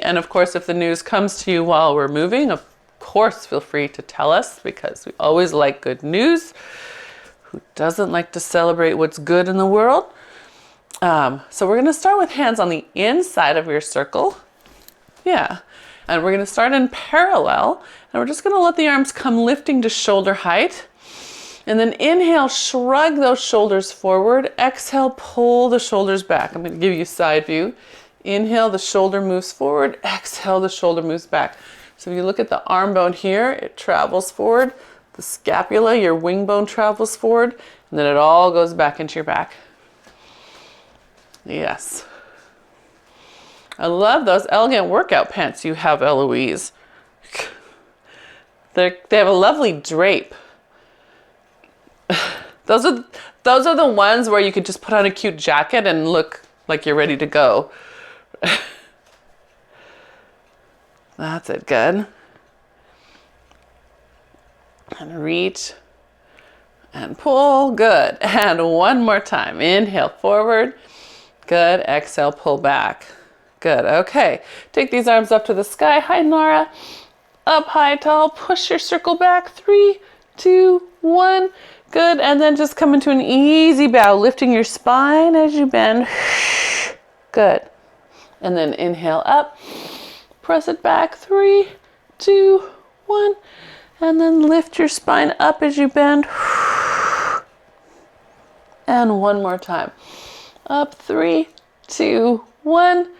And of course, if the news comes to you while we're moving, of course, feel free to tell us, because we always like good news. Who doesn't like to celebrate what's good in the world? So we're going to start with hands on the inside of your circle. Yeah. And we're going to start in parallel. And we're just going to let the arms come lifting to shoulder height. And then inhale, shrug those shoulders forward. Exhale, pull the shoulders back. I'm going to give you side view. Inhale, the shoulder moves forward. Exhale, the shoulder moves back. So if you look at the arm bone here, it travels forward. The scapula, your wing bone, travels forward. And then it all goes back into your back. Yes. I love those elegant workout pants you have, Eloise. They have a lovely drape. Those are the ones where you could just put on a cute jacket and look like you're ready to go. That's it, good. And reach and pull, good. And one more time, inhale forward, good. Exhale, pull back, good. Okay, take these arms up to the sky. Hi, Nora. Up high, tall, push your circle back. 3, 2, 1. Good, and then just come into an easy bow, lifting your spine as you bend. Good. And then inhale up, press it back. 3, 2, 1. And then lift your spine up as you bend. And one more time. Up, 3, 2, 1.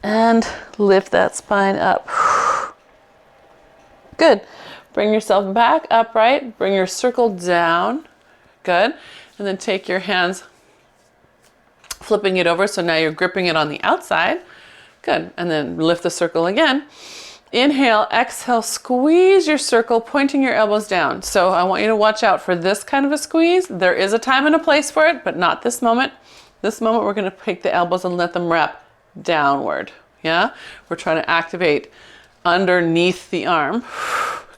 And lift that spine up. Good. Bring yourself back upright. Bring your circle down. Good. And then take your hands, flipping it over. So now you're gripping it on the outside. Good. And then lift the circle again. Inhale, exhale, squeeze your circle, pointing your elbows down. So I want you to watch out for this kind of a squeeze. There is a time and a place for it, but not this moment. This moment, we're going to take the elbows and let them wrap downward. Yeah. We're trying to activate underneath the arm.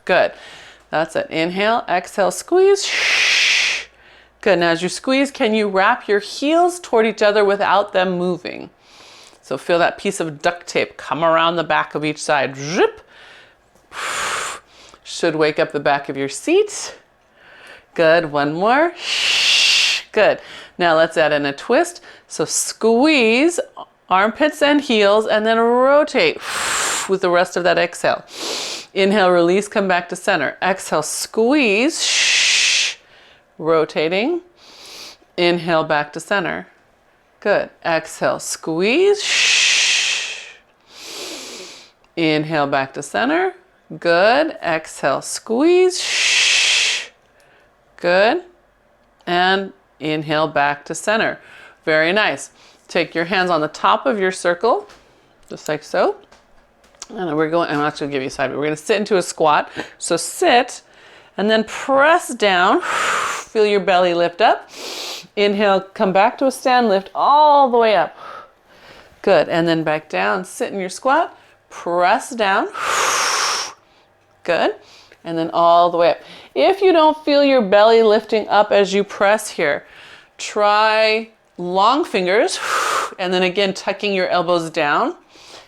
Good. That's it. Inhale, exhale, squeeze. Good. Now as you squeeze, can you wrap your heels toward each other without them moving? So feel that piece of duct tape come around the back of each side. Zip. Should wake up the back of your seat. Good. One more. Good. Now let's add in a twist. So squeeze armpits and heels and then rotate with the rest of that exhale. Inhale, release, come back to center. Exhale, squeeze, rotating. Inhale, back to center. Good. Exhale, squeeze. Inhale, back to center. Good. Exhale, squeeze. Good. And inhale, back to center. Very nice. Take your hands on the top of your circle, just like so. And I'm not going to give you a side, but we're going to sit into a squat. So sit and then press down. Feel your belly lift up. Inhale, come back to a stand, lift all the way up. Good. And then back down, sit in your squat, press down. Good. And then all the way up. If you don't feel your belly lifting up as you press here, try long fingers. And then again, tucking your elbows down.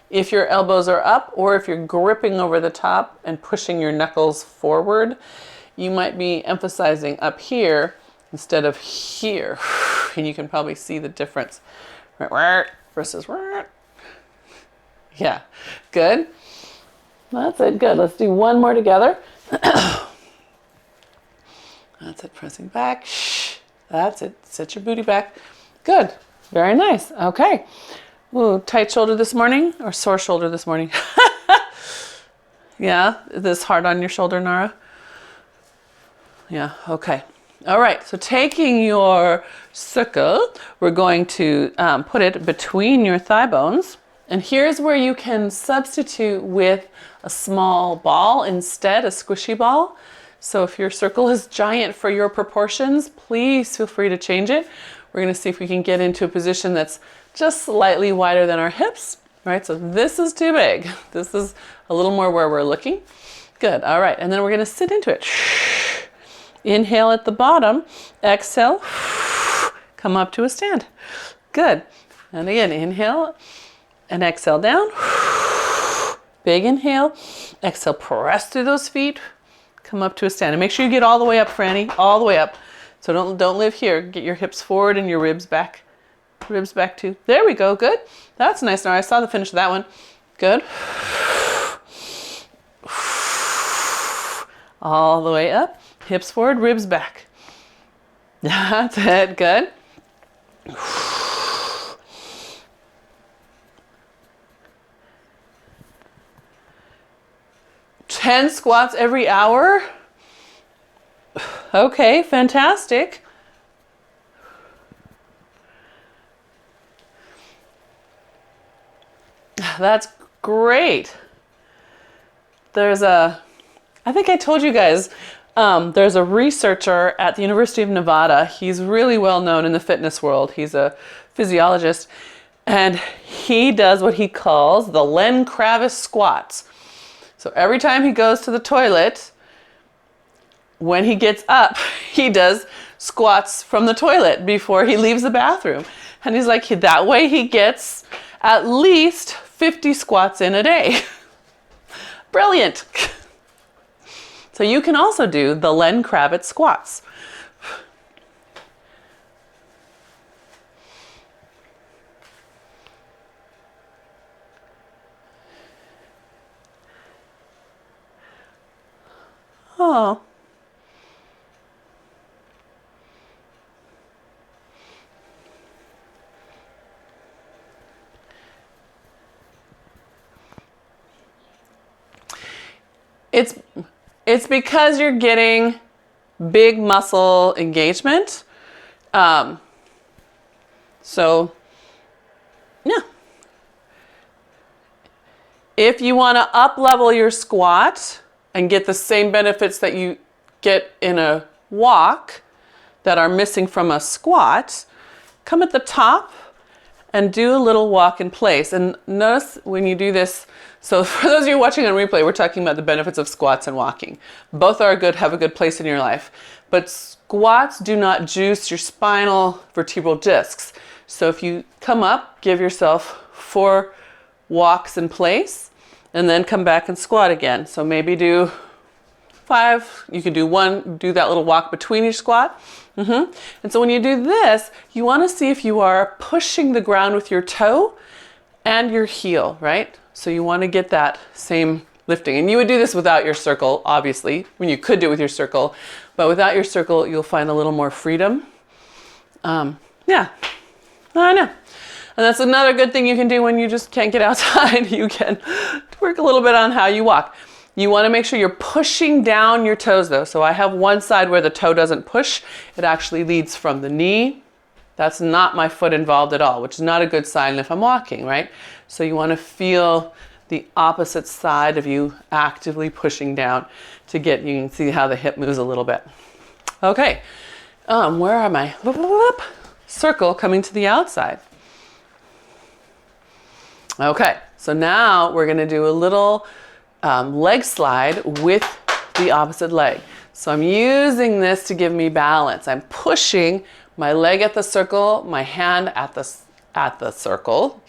If your elbows are up or if you're gripping over the top and pushing your knuckles forward, you might be emphasizing up here instead of here. And you can probably see the difference. Versus, yeah, good. That's it, good. Let's do one more together. That's it, pressing back. That's it, sit your booty back. Good, very nice, okay. Ooh, tight shoulder this morning or sore shoulder this morning? Yeah, is this hard on your shoulder, Nara? Yeah, okay. All right, so taking your circle, we're going to put it between your thigh bones. And here's where you can substitute with a small ball instead, a squishy ball. So if your circle is giant for your proportions, please feel free to change it. We're going to see if we can get into a position that's just slightly wider than our hips, right? So this is too big. This is a little more where we're looking. Good, all right, and then we're going to sit into it. Inhale at the bottom, exhale, come up to a stand. Good, and again, inhale and exhale down. Big inhale. Exhale, press through those feet. Come up to a stand. And make sure you get all the way up, Franny, all the way up. So don't live here. Get your hips forward and your ribs back. Ribs back too. There we go. Good. That's nice. Now I saw the finish of that one. Good. All the way up. Hips forward, ribs back. That's it. Good. 10 squats every hour. Okay, fantastic. That's great. I think I told you guys, there's a researcher at the University of Nevada. He's really well known in the fitness world. He's a physiologist, and he does what he calls the Len Kravis squats. So every time he goes to the toilet, when he gets up, he does squats from the toilet before he leaves the bathroom. And he's like, that way he gets at least 50 squats in a day. Brilliant. So you can also do the Len Kravis squats. Oh. It's because you're getting big muscle engagement. So, yeah. If you want to up level your squat and get the same benefits that you get in a walk that are missing from a squat, come at the top and do a little walk in place. And notice when you do this, so for those of you watching on replay, we're talking about the benefits of squats and walking. Both are good, have a good place in your life. But squats do not juice your spinal vertebral discs. So if you come up, give yourself 4 walks in place, and then come back and squat again. So maybe do 5, you can do 1, do that little walk between each squat. And so when you do this, you want to see if you are pushing the ground with your toe and your heel, right? So you want to get that same lifting. And you would do this without your circle, obviously. I mean, you could do it with your circle, but without your circle, you'll find a little more freedom. Yeah, I know. And that's another good thing you can do when you just can't get outside. You can work a little bit on how you walk. You want to make sure you're pushing down your toes though. So I have one side where the toe doesn't push. It actually leads from the knee. That's not my foot involved at all, which is not a good sign if I'm walking, right? So you want to feel the opposite side of you actively pushing down to get, you can see how the hip moves a little bit. Okay, where am I? Circle coming to the outside. Okay, so now we're gonna do a little leg slide with the opposite leg. So I'm using this to give me balance. I'm pushing my leg at the circle, my hand at the circle,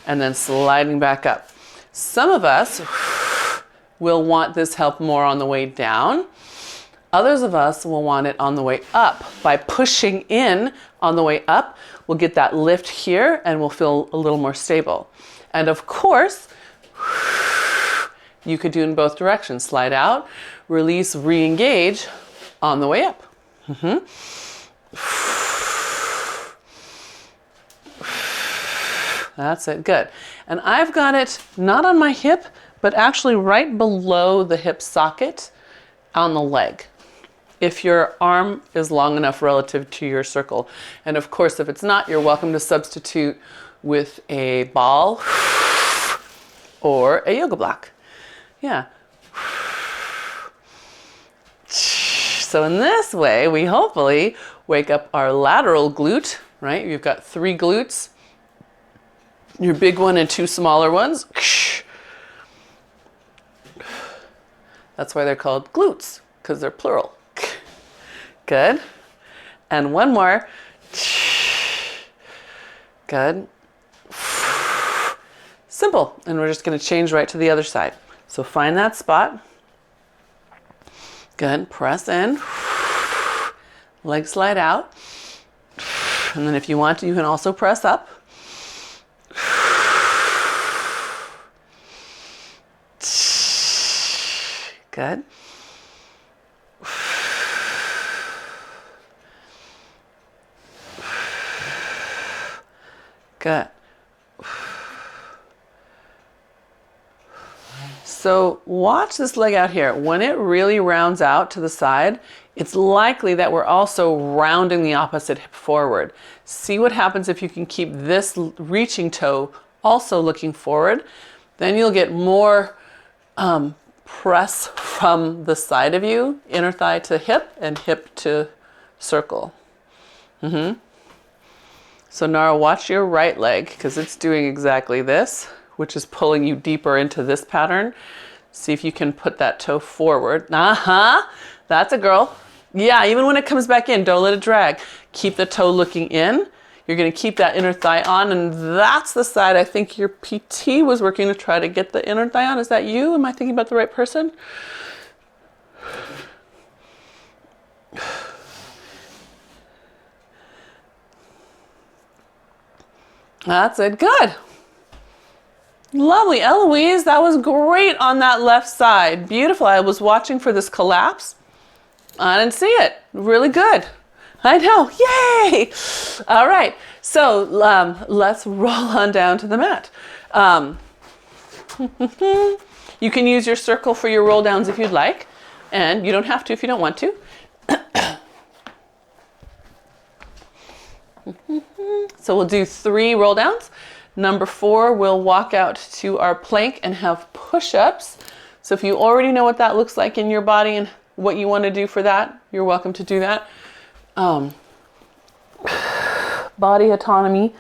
and then sliding back up. Some of us will want this help more on the way down. Others of us will want it on the way up. By pushing in on the way up, we'll get that lift here and we'll feel a little more stable. And of course, you could do in both directions. Slide out, release, re-engage on the way up. That's it, good. And I've got it not on my hip, but actually right below the hip socket on the leg, if your arm is long enough relative to your circle. And of course, if it's not, you're welcome to substitute with a ball or a yoga block. Yeah. So in this way, we hopefully wake up our lateral glute, right? You've got 3 glutes, your big one and 2 smaller ones. That's why they're called glutes, because they're plural. Good. And one more. Good. Simple. And we're just going to change right to the other side. So find that spot. Good. Press in. Leg slide out. And then if you want to, you can also press up. Good. Good. So watch this leg out here. When it really rounds out to the side, it's likely that we're also rounding the opposite hip forward. See what happens if you can keep this reaching toe also looking forward. Then you'll get more press from the side of you, inner thigh to hip and hip to circle. So Nara, watch your right leg because it's doing exactly this, which is pulling you deeper into this pattern. See if you can put that toe forward. That's a girl. Yeah, even when it comes back in, don't let it drag. Keep the toe looking in. You're going to keep that inner thigh on, and that's the side I think your PT was working to try to get the inner thigh on. Is that you? Am I thinking about the right person? That's it. Good. Lovely. Eloise, that was great on that left side. Beautiful. I was watching for this collapse. I didn't see it. Really good. I know. Yay! All right. So let's roll on down to the mat. You can use your circle for your roll downs if you'd like, and you don't have to if you don't want to. So we'll do 3 roll downs. Number 4, we'll walk out to our plank and have push-ups. So if you already know what that looks like in your body and what you want to do for that, you're welcome to do that. Body autonomy.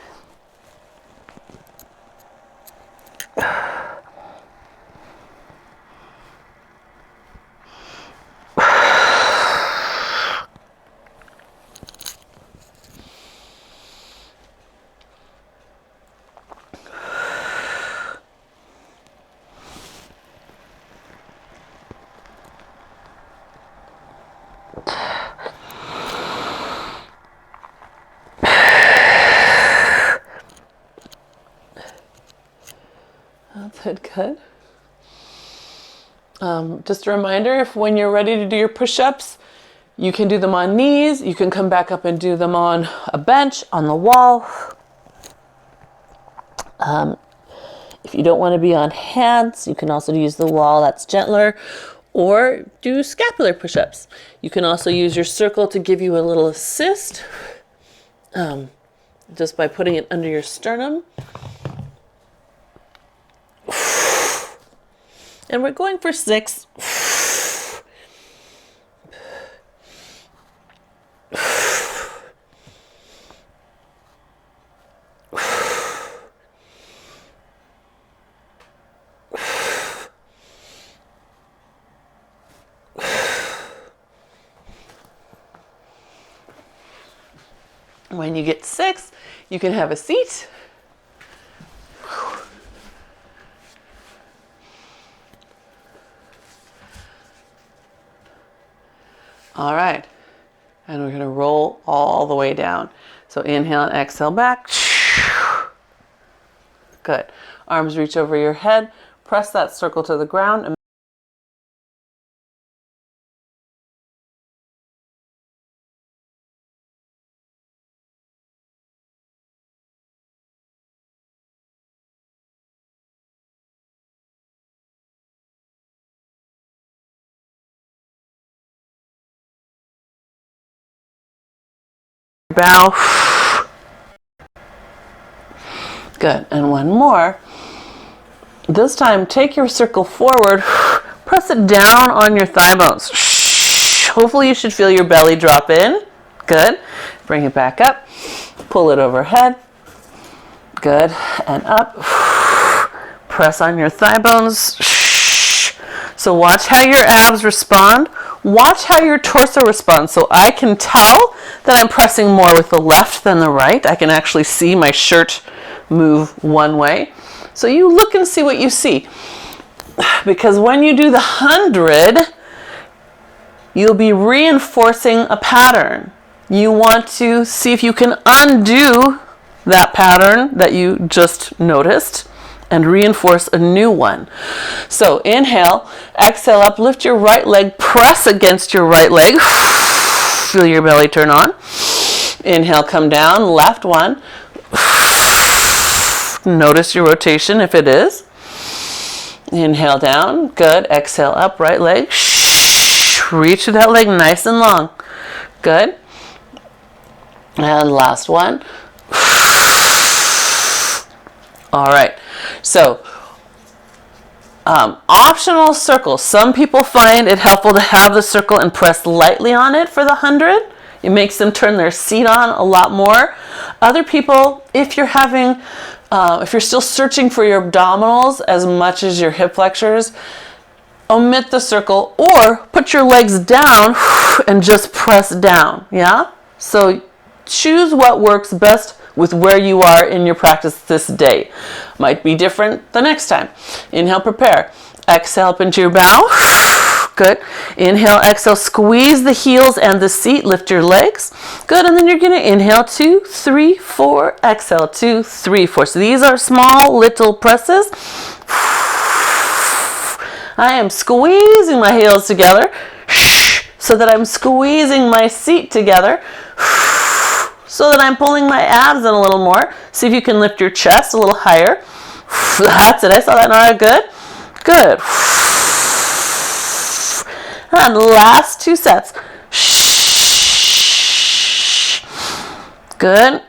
Good. Just a reminder, if when you're ready to do your push-ups, you can do them on knees, you can come back up and do them on a bench, on the wall. If you don't want to be on hands, you can also use the wall, that's gentler, or do scapular push-ups. You can also use your circle to give you a little assist, just by putting it under your sternum. And we're going for 6. When you get 6, you can have a seat. All right, and we're gonna roll all the way down. So inhale and exhale back. Good. Arms reach over your head. Press that circle to the ground. Bow. Good. And one more. This time, take your circle forward. Press it down on your thigh bones. Hopefully you should feel your belly drop in. Good. Bring it back up. Pull it overhead. Good. And up. Press on your thigh bones. So watch how your abs respond. Watch how your torso responds. So I can tell that I'm pressing more with the left than the right. I can actually see my shirt move one way. So you look and see what you see. Because when you do the 100, you'll be reinforcing a pattern. You want to see if you can undo that pattern that you just noticed and reinforce a new one. So inhale, exhale up, lift your right leg, press against your right leg. Feel your belly turn on. Inhale, come down, left one. Notice your rotation if it is. Inhale down, good. Exhale up, right leg. Reach through that leg nice and long. Good. And last one. All right. So, optional circles. Some people find it helpful to have the circle and press lightly on it for the 100. It makes them turn their seat on a lot more. Other people, if you're having, if you're still searching for your abdominals as much as your hip flexors, omit the circle or put your legs down and just press down. Yeah? So choose what works best with where you are in your practice this day. Might be different the next time. Inhale, prepare. Exhale up into your bow. Good. Inhale, exhale, squeeze the heels and the seat. Lift your legs. Good. And then you're going to inhale 2, 3, 4. Exhale 2, 3, 4. So these are small little presses. I am squeezing my heels together so that I'm squeezing my seat together. So that I'm pulling my abs in a little more. See if you can lift your chest a little higher. That's it. I saw that, Nara. Good. Good. And last 2 sets. Good.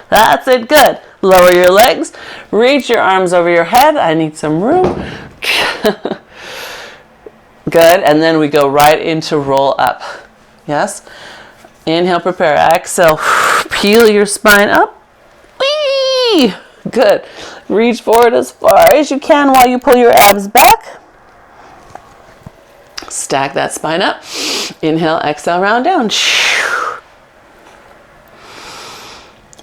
That's it. Good. Lower your legs. Reach your arms over your head. I need some room. Good. And then we go right into roll up. Yes. Inhale, prepare. Exhale, peel your spine up. Whee! Good. Reach forward as far as you can while you pull your abs back. Stack that spine up. Inhale, exhale, round down.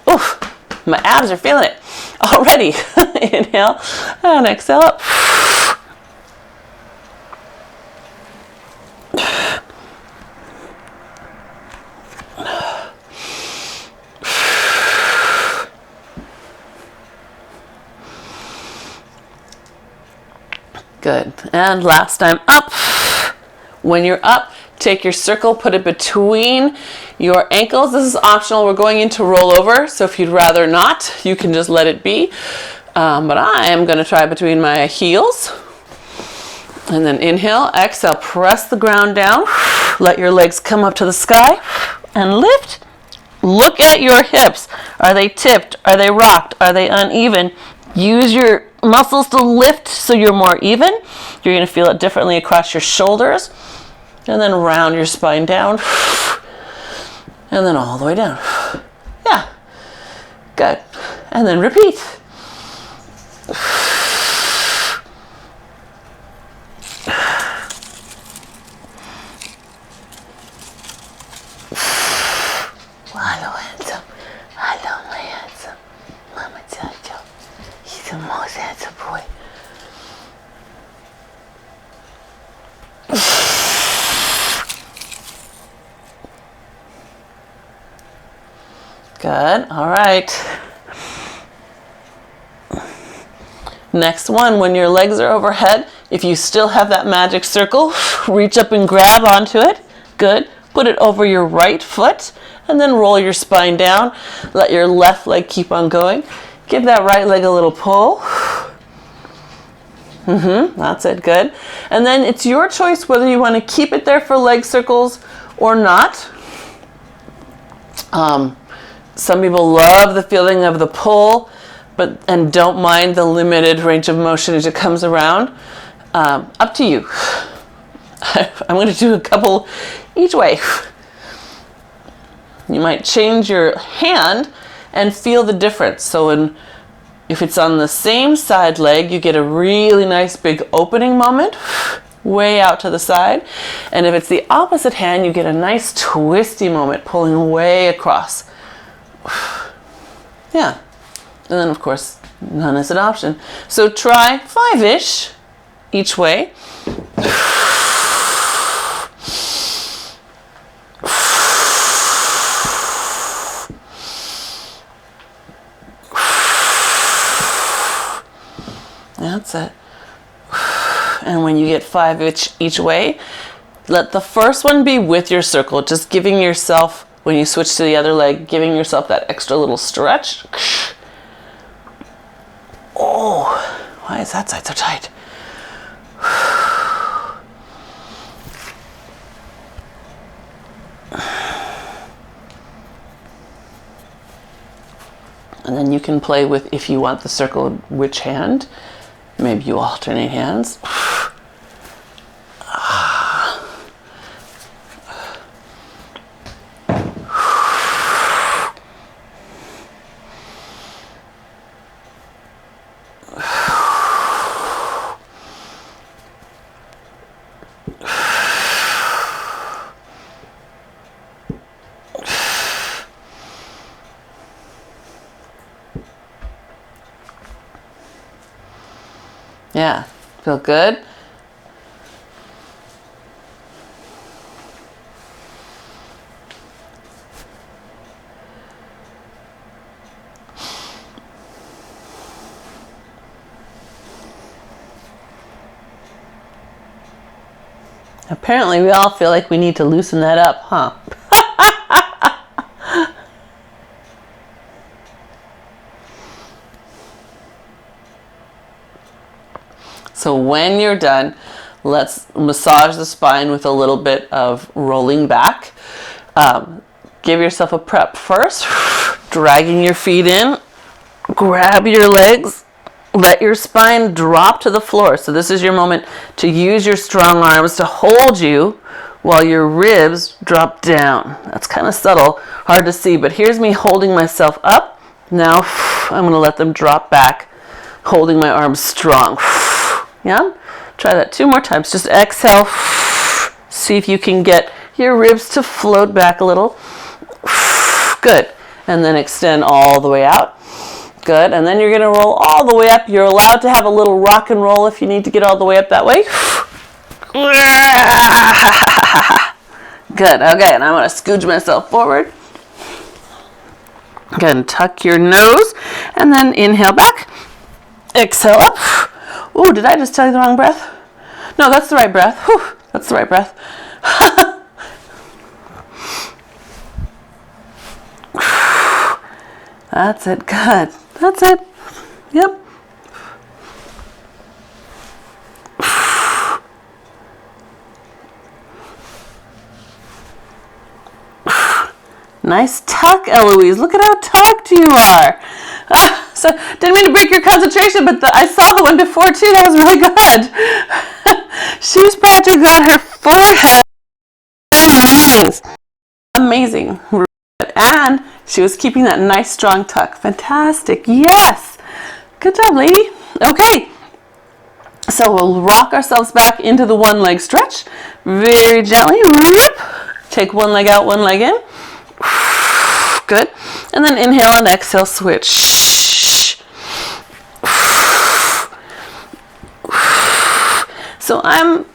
Oof, my abs are feeling it already. Inhale and exhale up. Good. And last time up. When you're up, take your circle, put it between your ankles. This is optional. We're going into rollover, so if you'd rather not, you can just let it be. But I am going to try between my heels. And then inhale, exhale, press the ground down. Let your legs come up to the sky and lift. Look at your hips. Are they tipped? Are they rocked? Are they uneven? Use your muscles to lift so you're more even. You're going to feel it differently across your shoulders. And then round your spine down. And then all the way down. Yeah. Good. And then repeat. Hello, handsome. Hello, my handsome. Mama Jojo. He's the most handsome boy. Good. All right. Next one, when your legs are overhead, if you still have that magic circle, reach up and grab onto it. Good. Put it over your right foot and then roll your spine down. Let your left leg keep on going. Give that right leg a little pull. That's it. Good. And then it's your choice whether you want to keep it there for leg circles or not. Some people love the feeling of the pull, and don't mind the limited range of motion as it comes around. Up to you. I'm going to do a couple each way. You might change your hand and feel the difference. So if it's on the same side leg, you get a really nice big opening moment, way out to the side. And if it's the opposite hand, you get a nice twisty moment, pulling way across. Yeah. And then, of course, none is an option. So try 5-ish each way. That's it. And when you get 5 each way, let the first one be with your circle, just giving yourself, when you switch to the other leg, giving yourself that extra little stretch. Oh, why is that side so tight? And then you can play with, if you want the circle, which hand. Maybe you alternate hands. Yeah, feel good? Apparently we all feel like we need to loosen that up, huh? So when you're done, let's massage the spine with a little bit of rolling back. Give yourself a prep first, dragging your feet in, grab your legs, let your spine drop to the floor. So this is your moment to use your strong arms to hold you while your ribs drop down. That's kind of subtle, hard to see, but here's me holding myself up. Now I'm going to let them drop back, holding my arms strong. Yeah? Try that 2 more times. Just exhale. See if you can get your ribs to float back a little. Good. And then extend all the way out. Good. And then you're going to roll all the way up. You're allowed to have a little rock and roll if you need to get all the way up that way. Good. Okay. And I'm going to scooch myself forward. Good. And tuck your nose. And then inhale back. Exhale up. Ooh, did I just tell you the wrong breath? No, that's the right breath. Whew, that's the right breath. That's it. Good. That's it. Yep. Nice tuck, Eloise. Look at how tucked you are. So didn't mean to break your concentration, but I saw the one before too. That was really good. She's practically got her forehead and knees. Amazing. And she was keeping that nice strong tuck. Fantastic. Yes. Good job, lady. Okay. So we'll rock ourselves back into the one leg stretch. Very gently. Take one leg out, one leg in. Good. And then inhale and exhale, switch. So I'm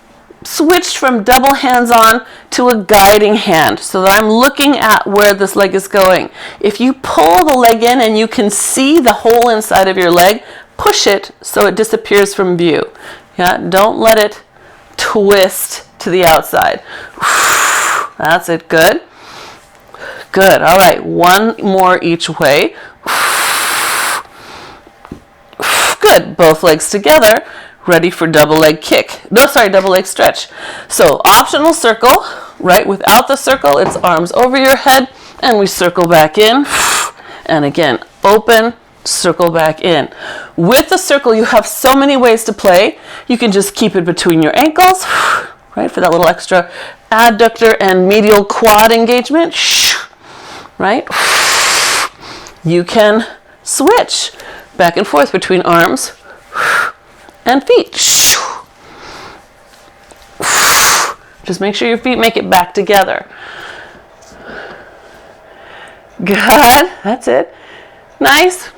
switched from double hands on to a guiding hand so that I'm looking at where this leg is going. If you pull the leg in and you can see the hole inside of your leg, push it so it disappears from view. Yeah, don't let it twist to the outside. That's it. Good. Good. All right. One more each way. Good. Both legs together. Ready for double leg kick. No, sorry, double leg stretch. So optional circle, right? Without the circle, it's arms over your head, and we circle back in. And again, open, circle back in. With the circle, you have so many ways to play. You can just keep it between your ankles, right? For that little extra adductor and medial quad engagement, right? You can switch back and forth between arms and feet. Just make sure your feet make it back together. Good. That's it. Nice.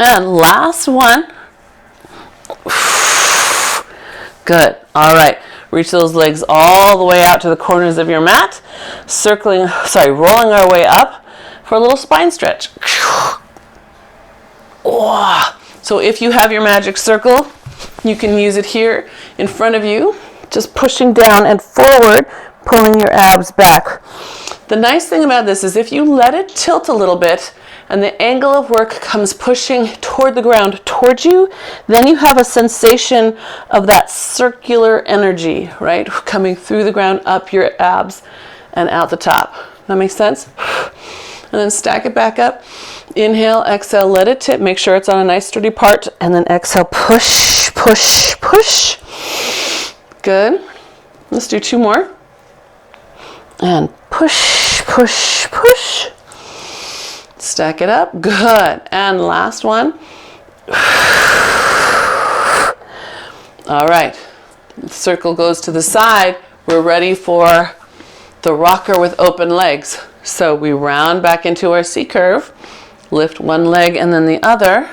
And last one. Good. All right. Reach those legs all the way out to the corners of your mat. Rolling our way up for a little spine stretch. So if you have your magic circle, you can use it here in front of you, just pushing down and forward, pulling your abs back. The nice thing about this is if you let it tilt a little bit and the angle of work comes pushing toward the ground towards you, then you have a sensation of that circular energy, right? Coming through the ground, up your abs and out the top. That makes sense? And then stack it back up. Inhale, exhale, let it tip. Make sure it's on a nice sturdy part. And then exhale, push, push, push. Good. Let's do 2 more. And push, push, push. Stack it up. Good. And last one. All right. The circle goes to the side. We're ready for the rocker with open legs. So we round back into our C curve. Lift one leg and then the other.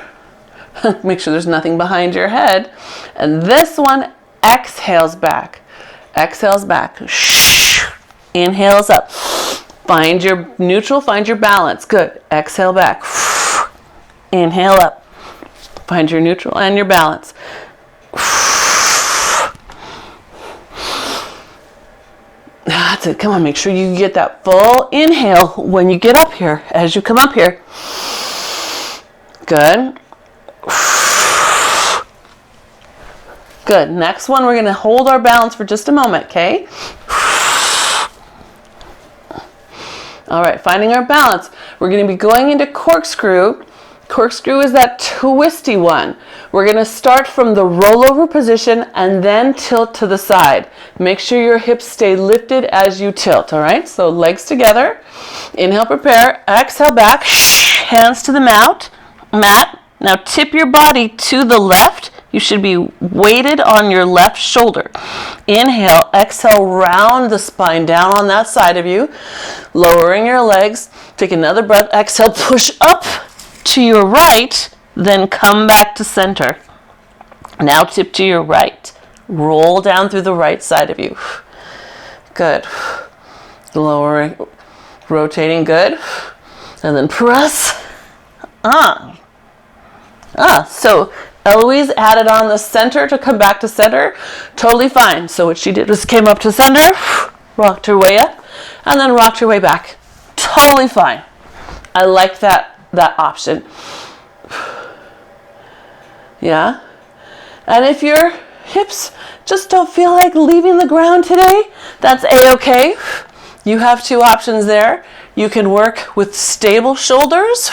Make sure there's nothing behind your head. And this one exhales back. Exhales back. Inhales up. Find your neutral, find your balance. Good. Exhale back. Inhale up. Find your neutral and your balance. That's it. Come on, make sure you get that full inhale when you get up here, as you come up here. Good. Good. Next one, we're going to hold our balance for just a moment, okay? All right, finding our balance. We're going to be going into corkscrew. Corkscrew is that twisty one. We're going to start from the rollover position and then tilt to the side. Make sure your hips stay lifted as you tilt, all right? So legs together. Inhale, prepare. Exhale back. Hands to the mat. Now tip your body to the left. You should be weighted on your left shoulder. Inhale, exhale, round the spine down on that side of you. Lowering your legs. Take another breath. Exhale, push up to your right, then come back to center. Now tip to your right. Roll down through the right side of you. Good. Lowering, rotating, good. And then press. So Eloise added on the center to come back to center. Totally fine. So what she did was came up to center, rocked her way up, and then rocked her way back. Totally fine. I like that option. Yeah. And if your hips just don't feel like leaving the ground today, that's a-okay. You have 2 options there. You can work with stable shoulders,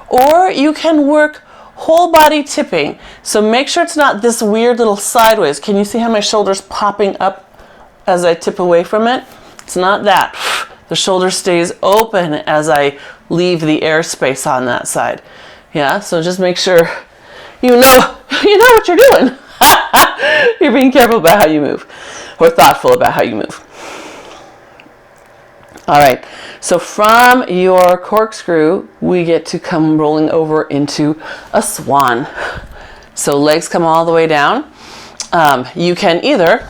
or you can work whole body tipping. So make sure it's not this weird little sideways. Can you see how my shoulder's popping up as I tip away from it? It's not that. The shoulder stays open as I leave the airspace on that side. Yeah, so just make sure you know what you're doing. You're being careful about how you move, or thoughtful about how you move. All right, so from your corkscrew, we get to come rolling over into a swan. So legs come all the way down. You can either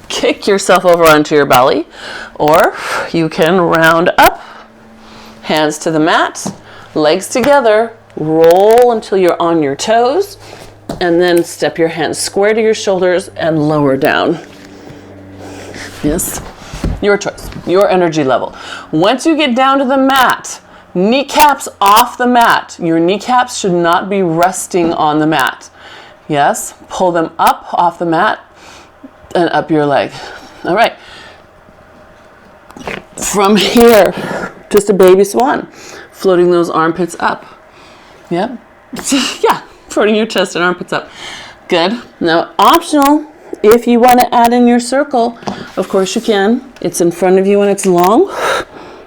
kick yourself over onto your belly, or you can round up, hands to the mat, legs together, roll until you're on your toes, and then step your hands square to your shoulders and lower down. Yes, your choice, your energy level. Once you get down to the mat, kneecaps off the mat. Your kneecaps should not be resting on the mat. Yes, pull them up off the mat and up your leg. All right. From here, just a baby swan, floating those armpits up. Yep. Yeah, floating your chest and armpits up. Good. Now, optional, if you want to add in your circle, of course you can. It's in front of you and it's long.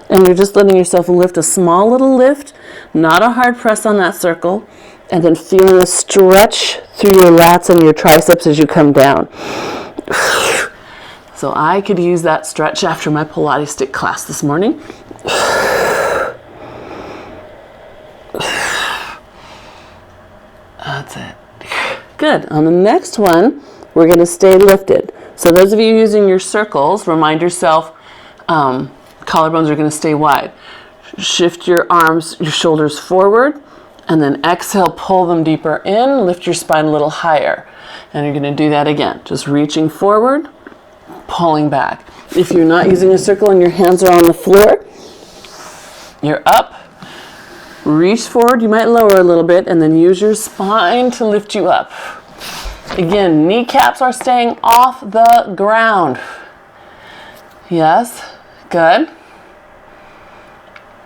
And you're just letting yourself lift a small little lift, not a hard press on that circle, and then feeling a stretch through your lats and your triceps as you come down. So I could use that stretch after my Pilates stick class this morning. Good. On the next one, we're going to stay lifted. So those of you using your circles, remind yourself collarbones are going to stay wide. Shift your arms, your shoulders forward, and then exhale, pull them deeper in, lift your spine a little higher. And you're going to do that again. Just reaching forward, pulling back. If you're not using a circle and your hands are on the floor, you're up. Reach forward, you might lower a little bit, and then use your spine to lift you up. Again, kneecaps are staying off the ground. Yes, good.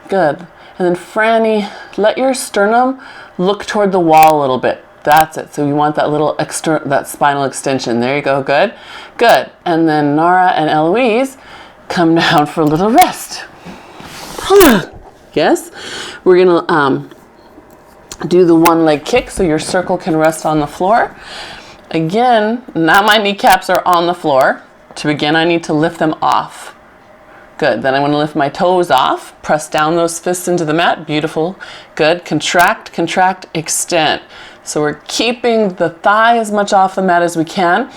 Good. And then Franny, let your sternum look toward the wall a little bit. That's it. So you want that little that spinal extension. There you go. Good. Good. And then Nara and Eloise come down for a little rest. Yes. We're going to do the one leg kick so your circle can rest on the floor. Again, now my kneecaps are on the floor. To begin, I need to lift them off. Good. Then I want to lift my toes off. Press down those fists into the mat. Beautiful. Good. Contract, contract, extend. So we're keeping the thigh as much off the mat as we can.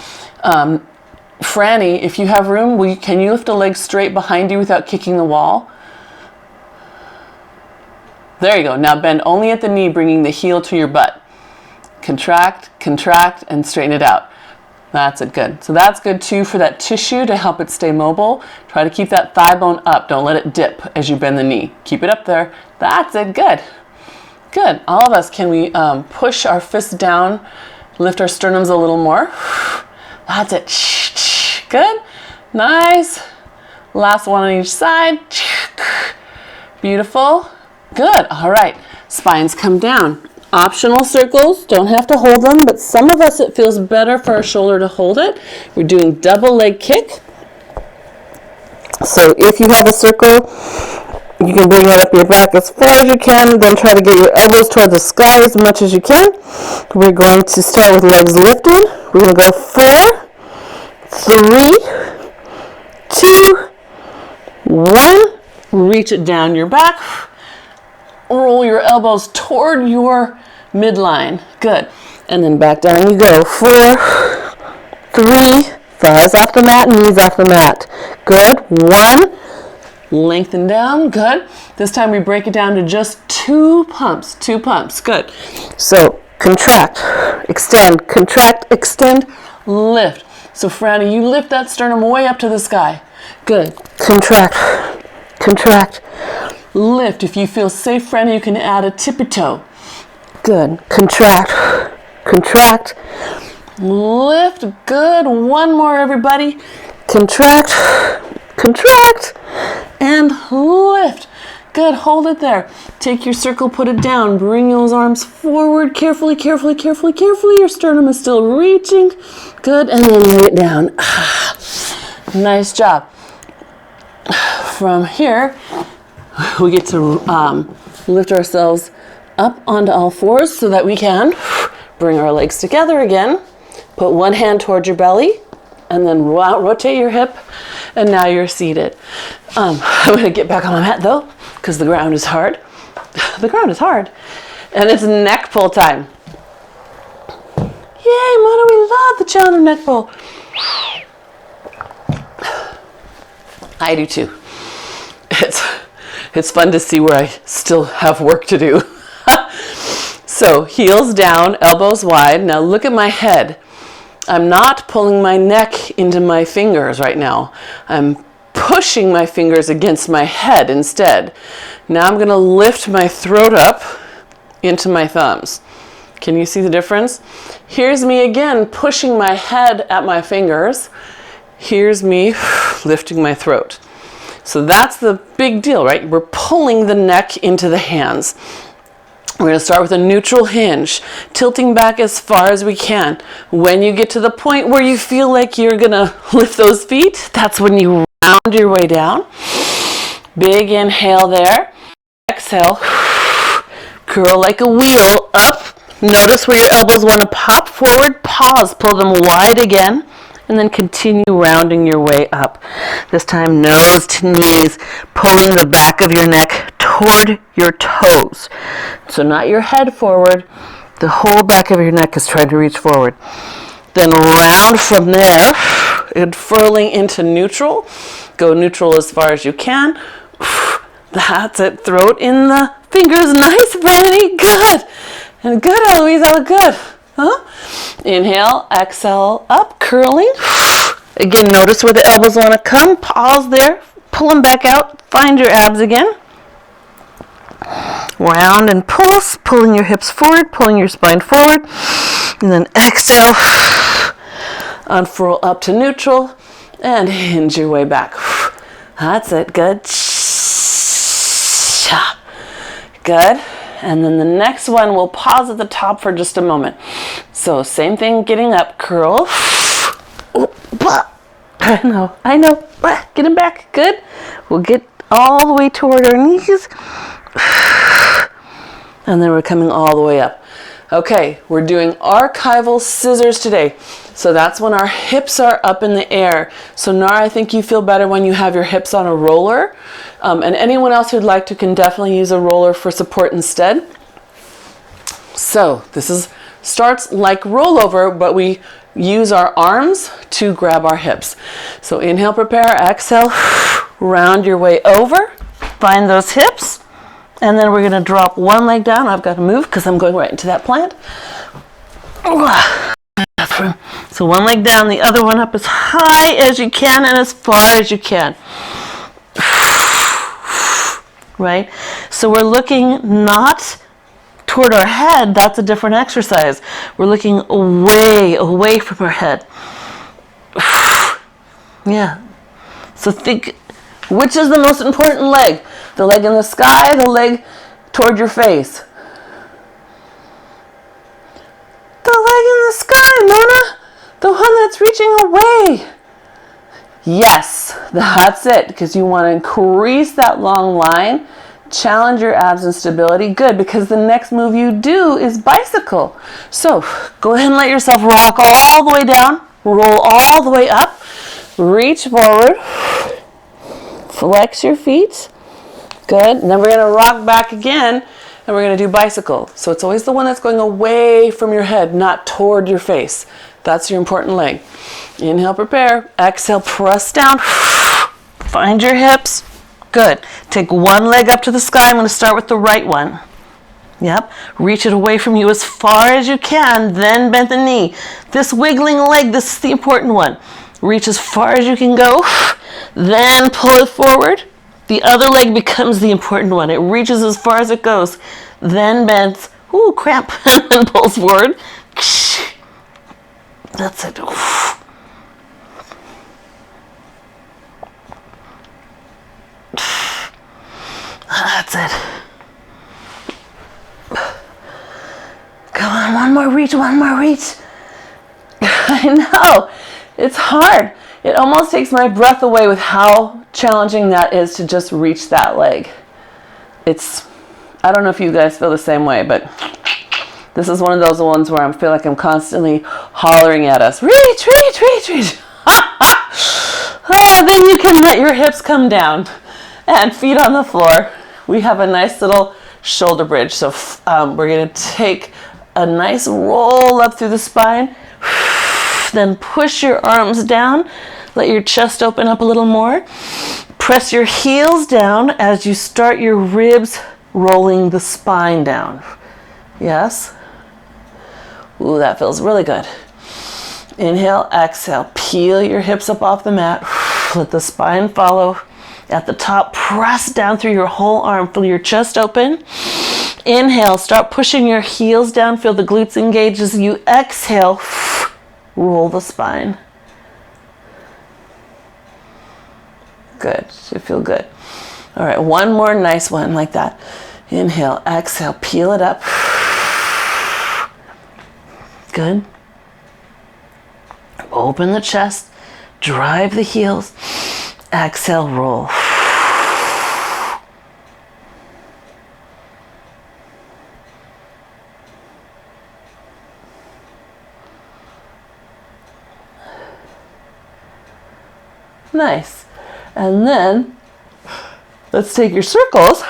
Franny, if you have room, can you lift a leg straight behind you without kicking the wall? There you go. Now bend only at the knee, bringing the heel to your butt. Contract, contract, and straighten it out. That's it. Good. So that's good too for that tissue to help it stay mobile. Try to keep that thigh bone up. Don't let it dip as you bend the knee. Keep it up there. That's it. Good. Good. All of us, can we push our fists down, lift our sternums a little more? That's it. Good. Nice. Last one on each side. Beautiful. Good. All right. Spines come down. Optional circles, don't have to hold them, but some of us it feels better for our shoulder to hold it. We're doing double leg kick. So if you have a circle, you can bring it up your back as far as you can, then try to get your elbows toward the sky as much as you can. We're going to start with legs lifted. We're going to go 4, 3, 2, 1. Reach it down your back. Roll your elbows toward your midline. Good. And then back down you go. 4, 3, thighs off the mat, knees off the mat. Good. 1, lengthen down. Good. This time we break it down to just 2 pumps. 2 pumps. Good. So contract, extend, contract, extend, lift. So Franny, you lift that sternum way up to the sky. Good. Contract, contract, lift. If you feel safe, Franny, you can add a tippy toe. Good. Contract, contract, lift. Good. One more, everybody. Contract, contract, and lift. Good. Hold it there. Take your circle, put it down. Bring those arms forward. Carefully, carefully, carefully, carefully. Your sternum is still reaching. Good. And then lay it down. Nice job. From here, we get to lift ourselves up onto all fours so that we can bring our legs together again. Put one hand towards your belly and then rotate your hip, and now you're seated. I'm going to get back on my mat though, because the ground is hard. The ground is hard. And it's neck pull time. Yay, Mona, we love the challenge of neck pull. I do too. It's fun to see where I still have work to do. So heels down, elbows wide. Now look at my head. I'm not pulling my neck into my fingers right now. I'm pushing my fingers against my head instead. Now I'm going to lift my throat up into my thumbs. Can you see the difference? Here's me again pushing my head at my fingers. Here's me lifting my throat. So that's the big deal, right? We're pulling the neck into the hands. We're going to start with a neutral hinge, tilting back as far as we can. When you get to the point where you feel like you're going to lift those feet, that's when you round your way down. Big inhale there. Exhale. Curl like a wheel up. Notice where your elbows want to pop forward. Pause. Pull them wide again. And then continue rounding your way up. This time nose to knees, pulling the back of your neck toward your toes. So not your head forward, The whole back of your neck is trying to reach forward. Then round from there and furling into neutral. Go neutral as far as you can. That's it. Throat in the fingers. Nice, Brandy. Good. And good, Eloise. That was good. Huh? Inhale, exhale, up, curling. Again, notice where the elbows want to come. Pause there. Pull them back out. Find your abs again. Round and pulse, pulling your hips forward, pulling your spine forward. And then exhale. Unfurl up to neutral. And hinge your way back. That's it. Good. Good. And then the next one, we'll pause at the top for just a moment. So same thing, getting up, curl. I know. Get them back. Good. We'll get all the way toward our knees. And then we're coming all the way up. Okay, we're doing archival scissors today. So that's when our hips are up in the air. So Nara, I think you feel better when you have your hips on a roller. And anyone else who'd like to can definitely use a roller for support instead. So this starts like rollover, but we use our arms to grab our hips. So inhale, prepare, exhale, round your way over, find those hips, and then we're going to drop one leg down. I've got to move because I'm going right into that plant. So one leg down, the other one up as high as you can and as far as you can. Right? So we're looking not toward our head. That's a different exercise. We're looking away from our head. Yeah. So think, which is the most important leg? The leg in the sky, the leg toward your face? The leg in the sky, Mona. The one that's reaching away. Yes, that's it, because you want to increase that long line, challenge your abs and stability. Good, because the next move you do is bicycle. So go ahead and let yourself rock all the way down, roll all the way up, reach forward, flex your feet. Good, and then we're going to rock back again, and we're going to do bicycle. So it's always the one that's going away from your head, not toward your face. That's your important leg. Inhale, prepare. Exhale, press down. Find your hips. Good. Take one leg up to the sky. I'm going to start with the right one. Yep. Reach it away from you as far as you can. Then bend the knee. This wiggling leg, this is the important one. Reach as far as you can go. Then pull it forward. The other leg becomes the important one. It reaches as far as it goes. Then bends. Ooh, cramp. And pulls forward. That's it. That's it. Come on, one more reach. I know. It's hard. It almost takes my breath away with how challenging that is to just reach that leg. I don't know if you guys feel the same way, but this is one of those ones where I feel like I'm constantly hollering at us, reach. Then you can let your hips come down and feet on the floor. We have a nice little shoulder bridge. So we're going to take a nice roll up through the spine. Then push your arms down. Let your chest open up a little more. Press your heels down as you start your ribs rolling the spine down. Yes? Ooh, that feels really good. Inhale, exhale. Peel your hips up off the mat. Let the spine follow. At the top, press down through your whole arm. Feel your chest open. Inhale, start pushing your heels down. Feel the glutes engage as you exhale. Roll the spine. Good. Should feel good. All right, one more nice one like that. Inhale, exhale, peel it up. Good. Open the chest, drive the heels, exhale, roll. Nice. And then let's take your circles.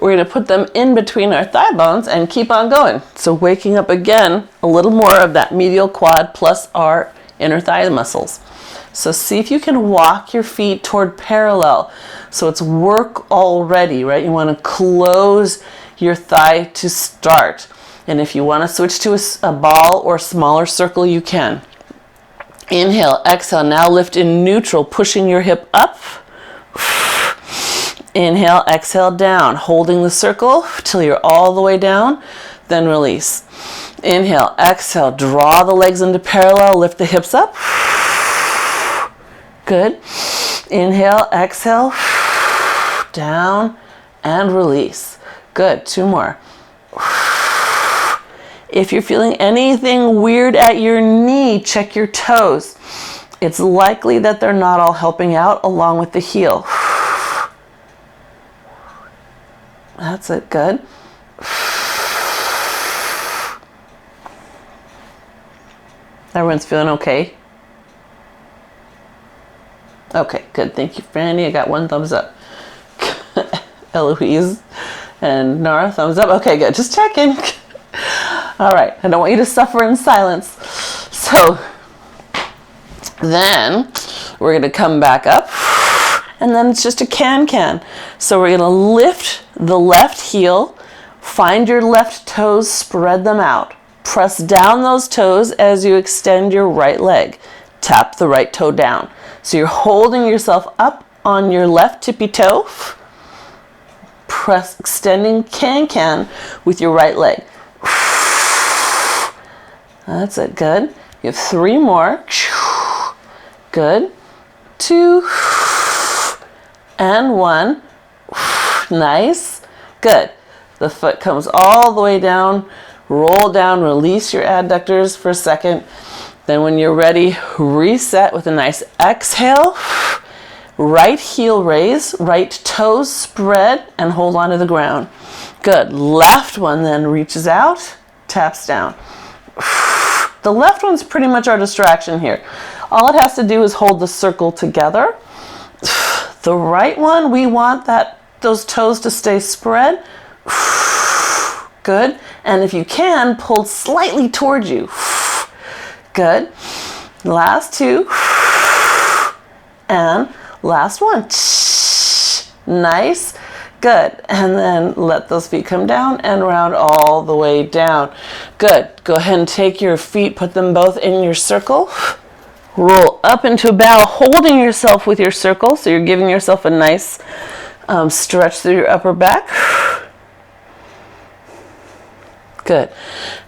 we're going to put them in between our thigh bones and keep on going. So waking up again, a little more of that medial quad plus our inner thigh muscles. So see if you can walk your feet toward parallel. So it's work already, right? You want to close your thigh to start. And if you want to switch to a ball or smaller circle, you can. Inhale, exhale, now lift in neutral, pushing your hip up. Inhale, exhale, down, holding the circle till you're all the way down, then release. Inhale, exhale, draw the legs into parallel, lift the hips up. Good. Inhale, exhale, down, and release. Good. 2 more. If you're feeling anything weird at your knee, check your toes. It's likely that they're not all helping out along with the heel. That's it. Good. Everyone's feeling okay? Okay, good. Thank you, Franny. I got 1 thumbs up. Eloise and Nara, thumbs up. Okay, good. Just checking. All right. I don't want you to suffer in silence. So then we're going to come back up. And then it's just a can-can. So we're going to lift the left heel. Find your left toes. Spread them out. Press down those toes as you extend your right leg. Tap the right toe down. So you're holding yourself up on your left tippy toe. Press, extending can-can with your right leg. That's it. Good. You have 3 more. Good. 2 and 1. Nice. Good. The foot comes all the way down. Roll down. Release your adductors for a second. Then when you're ready, reset with a nice exhale. Right heel raise, right toes spread, and hold on to the ground. Good. Left one then reaches out, taps down. The left one's pretty much our distraction here. All it has to do is hold the circle together. The right one, we want those toes to stay spread. Good. And if you can, pull slightly towards you. Good. Last 2. And last 1. Nice. Good. And then let those feet come down and round all the way down. Good. Go ahead and take your feet, put them both in your circle. Roll up into a bow, holding yourself with your circle. So you're giving yourself a nice stretch through your upper back. Good.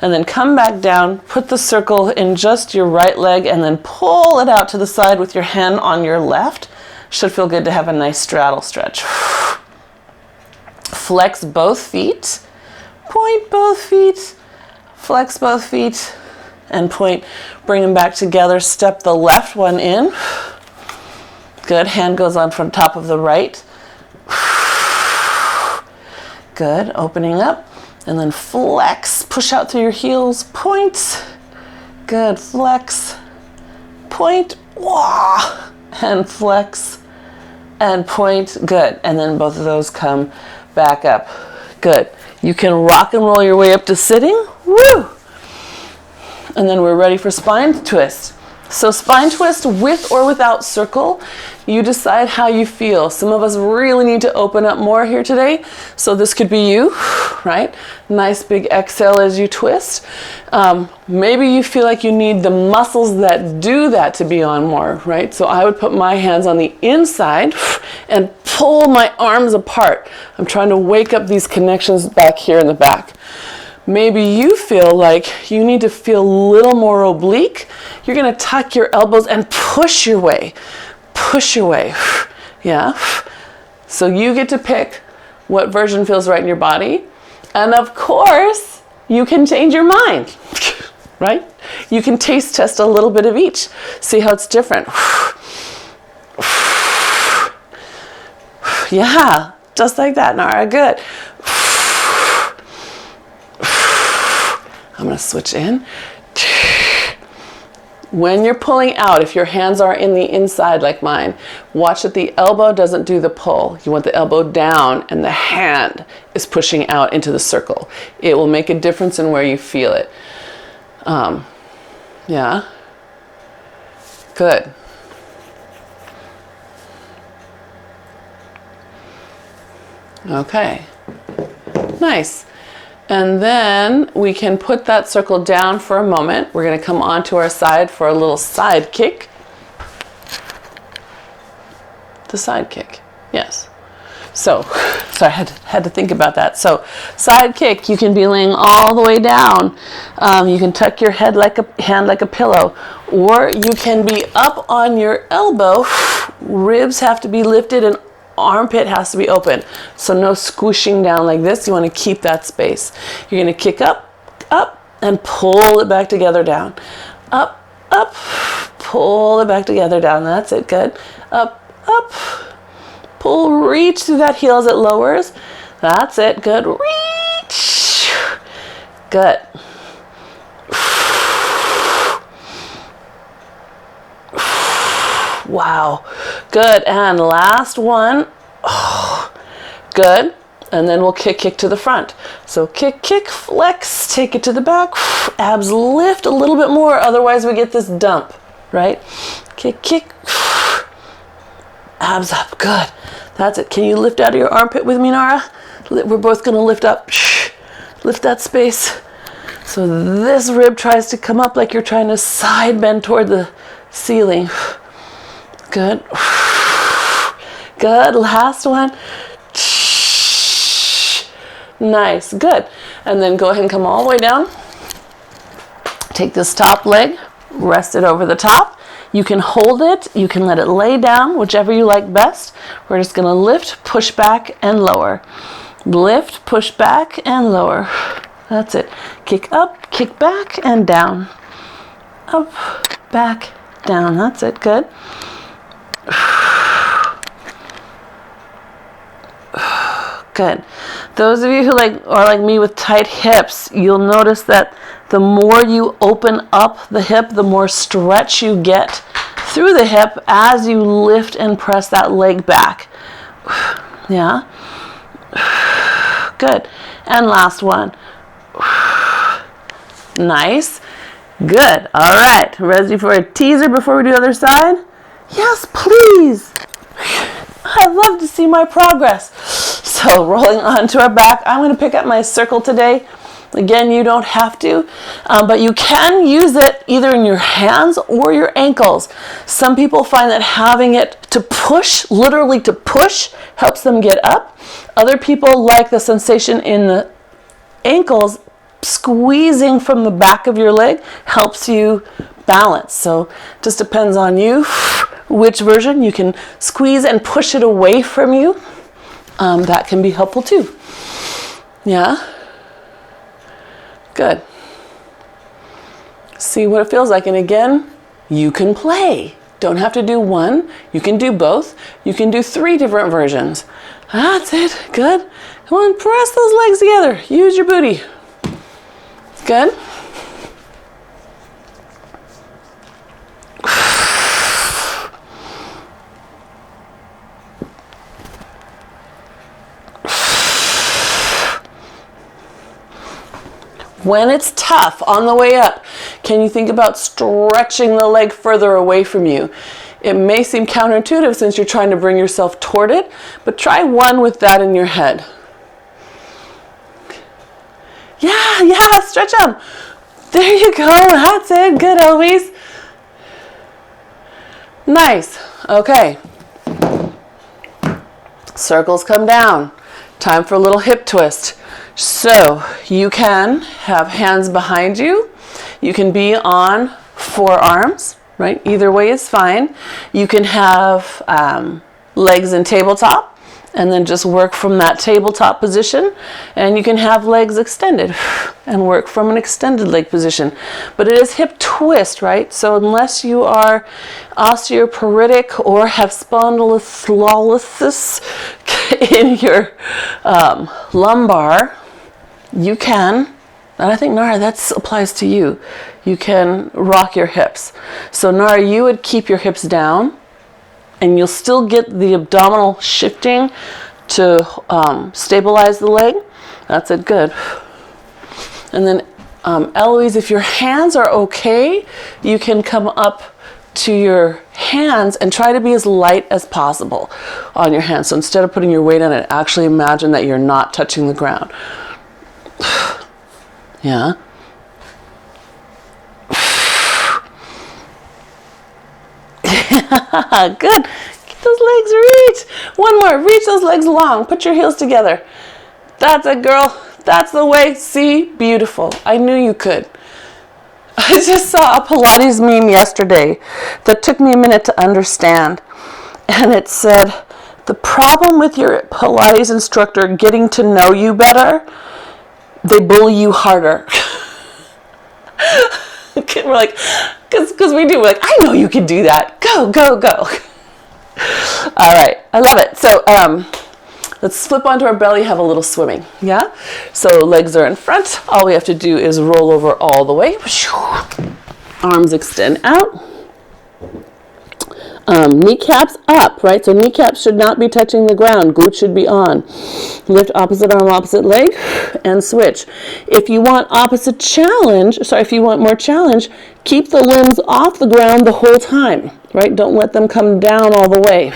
And then come back down, put the circle in just your right leg, and then pull it out to the side with your hand on your left. Should feel good to have a nice straddle stretch. Flex both feet. Point both feet. Flex both feet. And point. Bring them back together. Step the left one in. Good. Hand goes on from top of the right. Good. Opening up. And then flex, push out through your heels, point. Good, flex, point, wah, and flex, and point, good. And then both of those come back up, good. You can rock and roll your way up to sitting, woo. And then we're ready for spine twist. So spine twist with or without circle, you decide how you feel. Some of us really need to open up more here today. So this could be you, right? Nice big exhale as you twist. Maybe you feel like you need the muscles that do that to be on more, right? So I would put my hands on the inside and pull my arms apart. I'm trying to wake up these connections back here in the back. Maybe you feel like you need to feel a little more oblique. You're going to tuck your elbows and push your way. Push your way. Yeah. So you get to pick what version feels right in your body. And of course, you can change your mind, right? You can taste test a little bit of each. See how it's different. Yeah, just like that, Nara. Good. I'm going to switch in. When you're pulling out, if your hands are in the inside like mine, watch that the elbow doesn't do the pull. You want the elbow down and the hand is pushing out into the circle. It will make a difference in where you feel it. Yeah. Good. Okay. Nice. And then we can put that circle down for a moment. We're going to come onto our side for a little side kick. The side kick. Yes. So I had to think about that. So side kick, you can be laying all the way down. You can tuck your hand like a pillow, or you can be up on your elbow. Ribs have to be lifted and armpit has to be open. So no squishing down like this. You want to keep that space. You're going to kick up, and pull it back together down. Up, pull it back together down. That's it. Good. Up, pull, reach through that heel as it lowers. That's it. Good. Reach. Good. Wow. Good. And last one. Oh, good. And then we'll kick to the front. So kick, flex, take it to the back. Abs lift a little bit more. Otherwise we get this dump, right? Kick. Abs up. Good. That's it. Can you lift out of your armpit with me, Nara? We're both going to lift up. Lift that space. So this rib tries to come up like you're trying to side bend toward the ceiling. Good. Good. Last one. Nice. Good. And then go ahead and come all the way down. Take this top leg, rest it over the top. You can hold it. You can let it lay down, whichever you like best. We're just going to lift, push back, and lower. Lift, push back, and lower. That's it. Kick up, kick back, and down. Up, back, down. That's it. Good. Good. Those of you who are like me with tight hips, you'll notice that the more you open up the hip, the more stretch you get through the hip as you lift and press that leg back. Yeah. Good. And last one. Nice. Good. All right. Ready for a teaser before we do the other side? Yes, please. I'd love to see my progress. So rolling onto our back, I'm going to pick up my circle today. Again, you don't have to, but you can use it either in your hands or your ankles. Some people find that having it to push, literally to push, helps them get up. Other people like the sensation in the ankles. Squeezing from the back of your leg helps you balance. So it just depends on you which version. You can squeeze and push it away from you. That can be helpful too. Yeah. Good. See what it feels like. And again, you can play. Don't have to do one. You can do both. You can do 3 different versions. That's it. Good. Come on, press those legs together. Use your booty. Good. When it's tough on the way up, can you think about stretching the leg further away from you? It may seem counterintuitive since you're trying to bring yourself toward it, but try one with that in your head. Yeah, stretch them. There you go. That's it. Good, Eloise. Nice. Okay. Circles come down. Time for a little hip twist. So you can have hands behind you. You can be on forearms, right? Either way is fine. You can have legs in tabletop and then just work from that tabletop position. And you can have legs extended and work from an extended leg position. But it is hip twist, right? So unless you are osteoporotic or have spondylolysis in your lumbar, you can, and I think, Nara, that applies to you. you can rock your hips. So Nara, you would keep your hips down, and you'll still get the abdominal shifting to stabilize the leg. That's it, good. And then Eloise, if your hands are okay, you can come up to your hands and try to be as light as possible on your hands. So instead of putting your weight on it, actually imagine that you're not touching the ground. Yeah. Good. Keep those legs reach. One more. Reach those legs long. Put your heels together. That's it, girl. That's the way. See? Beautiful. I knew you could. I just saw a Pilates meme yesterday that took me a minute to understand. And it said, the problem with your Pilates instructor getting to know you better, they bully you harder. We're like, because we do, we're like, I know you can do that. Go, go, go. All right, I love it. So let's flip onto our belly, have a little swimming. Yeah? So legs are in front. All we have to do is roll over all the way. Arms extend out. Kneecaps up, right? So kneecaps should not be touching the ground. Glutes should be on. Lift opposite arm, opposite leg, and switch. If you want if you want more challenge, keep the limbs off the ground the whole time, right? Don't let them come down all the way.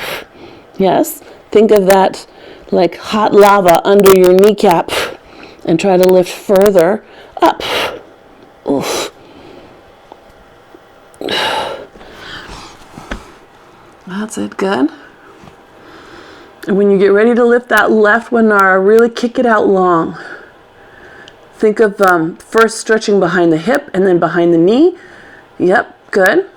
Yes? Think of that like hot lava under your kneecap and try to lift further up. Oof. That's it, good. And when you get ready to lift that left one, Nara, really kick it out long. Think of first stretching behind the hip and then behind the knee. Yep, good.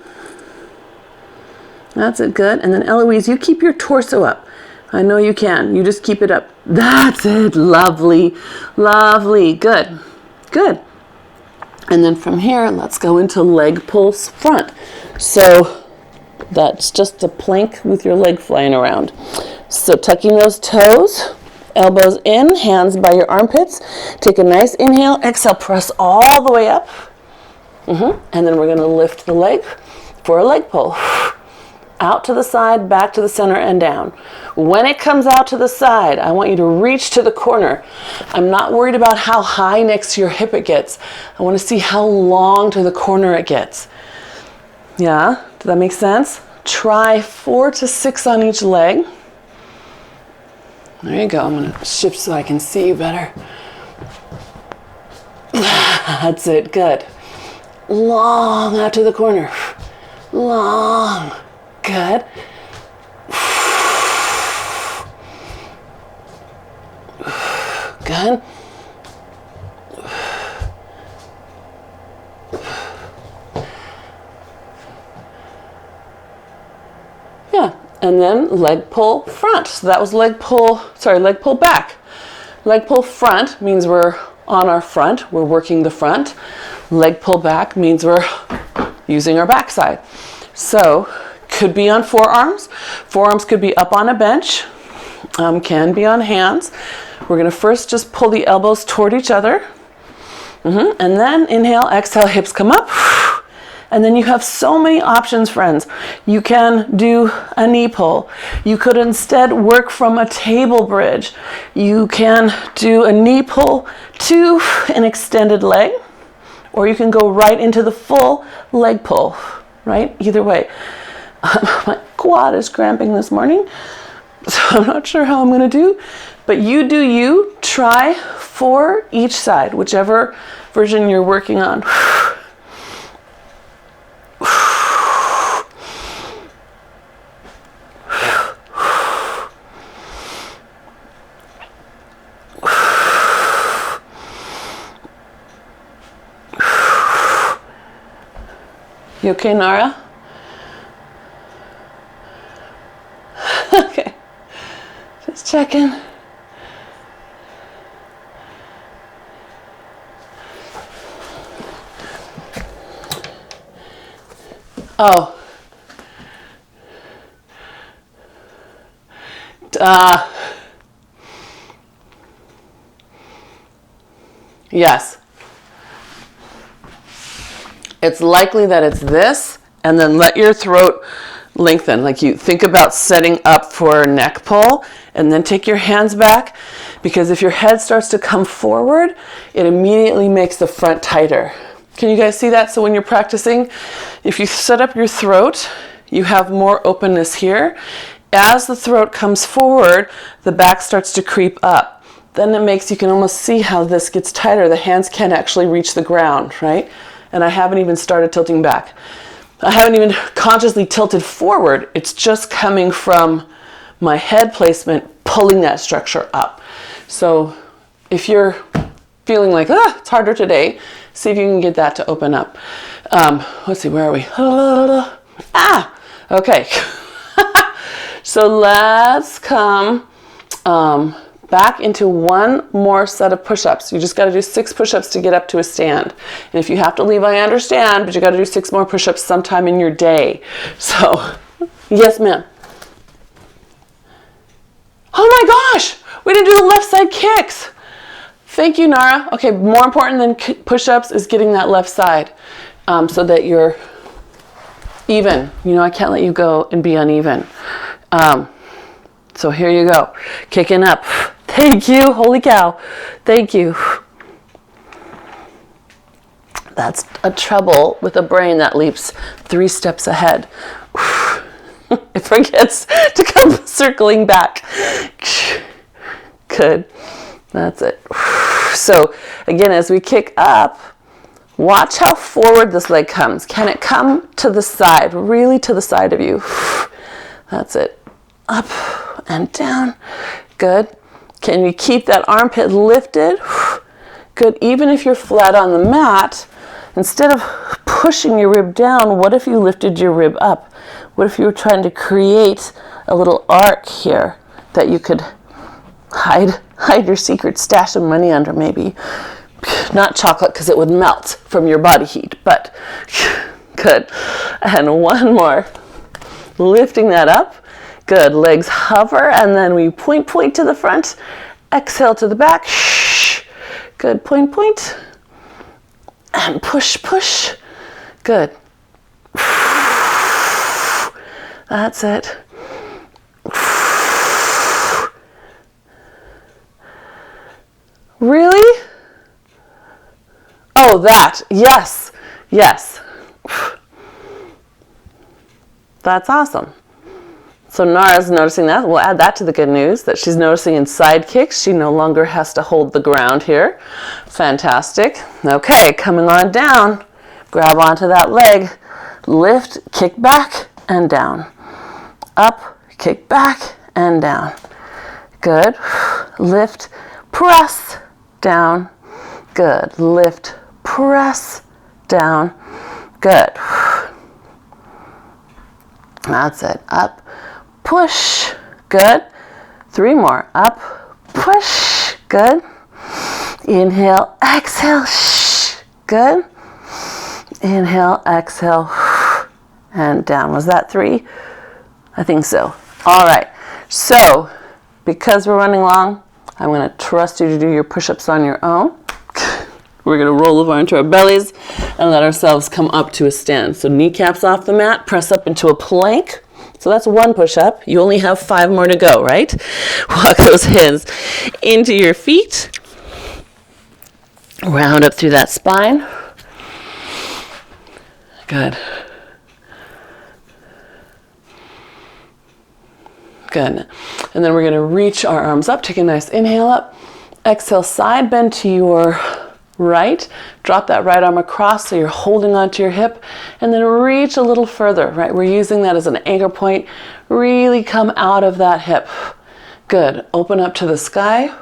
That's it, good. And then Eloise, you keep your torso up. I know you can. You just keep it up. That's it, lovely, lovely, good, good. And then from here, let's go into leg pulls front. So that's just a plank with your leg flying around. So tucking those toes, elbows in, hands by your armpits. Take a nice inhale, exhale, press all the way up. And then we're gonna lift the leg for a leg pull. Out to the side, back to the center, and down. When it comes out to the side, I want you to reach to the corner. I'm not worried about how high next to your hip it gets. I want to see how long to the corner it gets. Yeah, does that make sense? Try 4 to 6 on each leg. There you go. I'm going to shift so I can see you better. That's it. Good. Long out to the corner. Long. Good. Good. Yeah, and then leg pull front. So that was leg pull back. Leg pull front means we're on our front, we're working the front. Leg pull back means we're using our backside. So, could be on forearms. Forearms could be up on a bench, can be on hands. We're gonna first just pull the elbows toward each other. And then inhale, exhale, hips come up. And then you have so many options, friends. You can do a knee pull. You could instead work from a table bridge. You can do a knee pull to an extended leg, or you can go right into the full leg pull, right? Either way. My quad is cramping this morning, so I'm not sure how I'm gonna do, but you do you. Try for each side, whichever version you're working on. You okay, Nara? Okay, just checking. Oh. Yes. it's likely that it's this, and then let your throat lengthen. Like you think about setting up for neck pull, and then take your hands back, because if your head starts to come forward, it immediately makes the front tighter. Can you guys see that? So when you're practicing, if you set up your throat, you have more openness here. As the throat comes forward, the back starts to creep up. Then it makes, you can almost see how this gets tighter. The hands can't actually reach the ground, right? And I haven't even started tilting back. I haven't even consciously tilted forward. It's just coming from my head placement, pulling that structure up. So if you're feeling like, it's harder today, see if you can get that to open up. Let's see, where are we? Okay. So let's come back into one more set of push-ups. You just got to do 6 push-ups to get up to a stand. And if you have to leave, I understand, but you got to do 6 more push-ups sometime in your day. So, yes, ma'am. Oh my gosh, we didn't do the left side kicks. Thank you, Nara. Okay, more important than push-ups is getting that left side so that you're even. You know, I can't let you go and be uneven. So here you go, kicking up. Thank you, holy cow. Thank you. That's a trouble with a brain that leaps 3 steps ahead. It forgets to come circling back. Good, that's it. So again, as we kick up, watch how forward this leg comes. Can it come to the side, really to the side of you? That's it. Up and down. Good. Can you keep that armpit lifted? Good. Even if you're flat on the mat, instead of pushing your rib down, what if you lifted your rib up? What if you were trying to create a little arc here that you could hide your secret stash of money under, maybe? Not chocolate, because it would melt from your body heat, but good. And one more. Lifting that up. Good. Legs hover, and then we point to the front. Exhale to the back. Good. Point. And push. Good. That's it. Really? Oh, that. Yes. That's awesome. So Nara's noticing that. We'll add that to the good news, that she's noticing in side kicks, she no longer has to hold the ground here. Fantastic. Okay, coming on down. Grab onto that leg. Lift, kick back, and down. Up, kick back, and down. Good. Lift, press, down. Good. Lift, press, down. Good. That's it. Up, push. Good. 3 more. Up, push. Good. Inhale, exhale. Good. Inhale, exhale, and down. Was that 3? I think so. All right. So, because we're running long, I'm going to trust you to do your push-ups on your own. We're going to roll over into our bellies and let ourselves come up to a stand. So kneecaps off the mat, press up into a plank. So that's 1 push-up. You only have 5 more to go, right? Walk those hands into your feet. Round up through that spine. Good. Good. And then we're going to reach our arms up. Take a nice inhale up. Exhale, side bend to your right. Drop that right arm across so you're holding onto your hip. And then reach a little further, right? We're using that as an anchor point. Really come out of that hip. Good. Open up to the sky.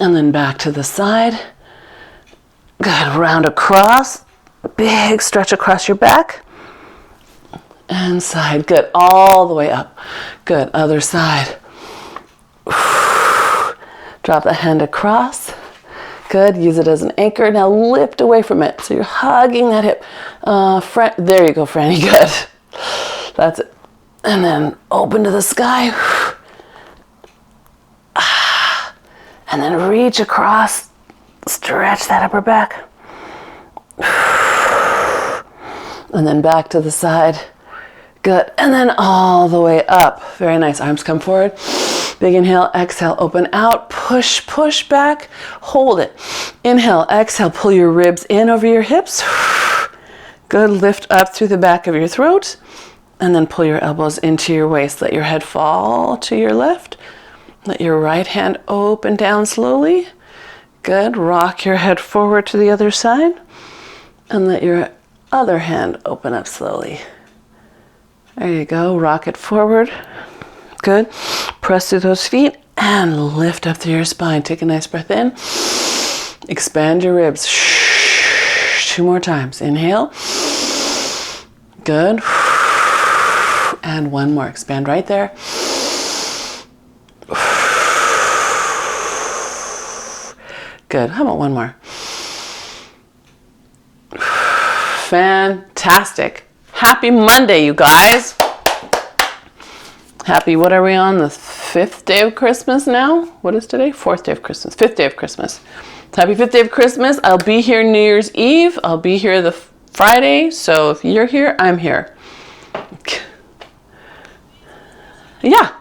And then back to the side. Good. Round across. Big stretch across your back. And side. Good. All the way up. Good. Other side. Drop the hand across. Good. Use it as an anchor. Now lift away from it. So you're hugging that hip. There you go, Franny. Good. That's it. And then open to the sky. And then reach across Stretch that upper back. And then back to the side. Good. And then all the way up. Very nice. Arms come forward. Big inhale, exhale, open out. Push, push back. Hold it. Inhale, exhale, pull your ribs in over your hips. Good. Lift up through the back of your throat. And then pull your elbows into your waist. Let your head fall to your left. Let your right hand open down slowly. Good. Rock your head forward to the other side. And let your other hand open up slowly. There you go. Rock it forward. Good. Press through those feet and lift up through your spine. Take a nice breath in. Expand your ribs. 2 more times. Inhale. Good. And 1 more. Expand right there. Good. How about 1 more? Fantastic. Happy Monday, you guys. Happy, what are we on? The 5th day of Christmas now? What is today? 4th day of Christmas. 5th day of Christmas. Happy 5th day of Christmas. I'll be here New Year's Eve. I'll be here the Friday. So if you're here, I'm here. Yeah.